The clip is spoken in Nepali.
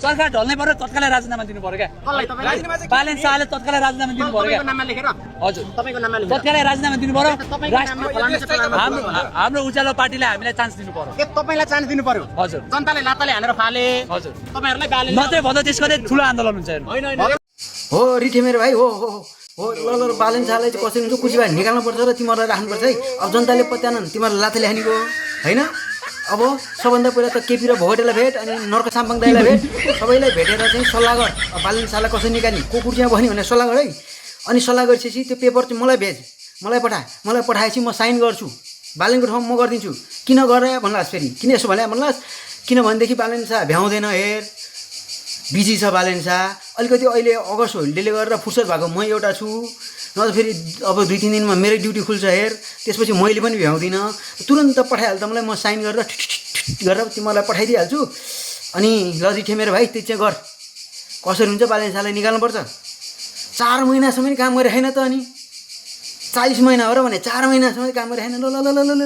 सरकार ढल्नै पर्यो तत्कालै राजीनामा दिनु पर्यो क्या बालेन शाहले तत्कालै राजीनामा दिनु पर्यो क्या हजुर तत्कालै राजीनामा दिनु पर्यो हाम्रो उज्यालो पार्टीले हामीलाई चान्स दिनु पर्यो तपाईलाई चान्स दिनु पर्यो हजुर जनताले लातले हानेर फाले हजुर तपाईहरुलाई गाली नत्रै भन्दा त्यसको चाहिँ ठुलो आन्दोलन हुन्छ हो रिठे मेरो भाइ हो हो हो ल बालेन शाहलाई चाहिँ कसरी हुन्छ कुचीबाट निकाल्नुपर्छ र तिमीहरूलाई राख्नुपर्छ है अब जनताले पत्यानन् तिमीहरूलाई लाथेले हानेको होइन अब सबभन्दा पहिला त केपी र भोगटेलाई भेट अनि नर्क साम्पाङ दाइलाई भेट सबैलाई भेटेर चाहिँ सल्लाह गर बालेन शाहलाई कसरी निकाल्ने को कुर्सीमा बस्ने भनेर सल्लाह गर है अनि सल्लाह गरिसकेपछि त्यो पेपर चाहिँ मलाई भेज मलाई पठाएपछि म साइन गर्छु बालेनको ठाउँमा म गरिदिन्छु किन गरे भन्लास् फेरि किन यसो भने भन्लास् किनभनेदेखि बालेन शाह भ्याउँदैन हेर बिजी छ बालेन शाह अलिकति अहिले अगस्त होलिडेले गरेर फुर्सद भएको म एउटा छु न त फेरि अब 2-3 दिनमा मेरै ड्युटी खुल्छ हेर त्यसपछि मैले पनि भ्याउँदिनँ तुरन्त पठाइहाल्छ मलाई म साइन गरेर गरेर तिमीलाई पठाइदिइहाल्छु अनि ल रिठे मेरो भाइ त्यो चाहिँ गर कसरी हुन्छ बालेन शाहलाई निकाल्नुपर्छ 4 महिनासम्म काम गरे छैन त अनि 40 महिना हो र भने 4 महिनासम्म काम गरे छैन ल ल ल ल ल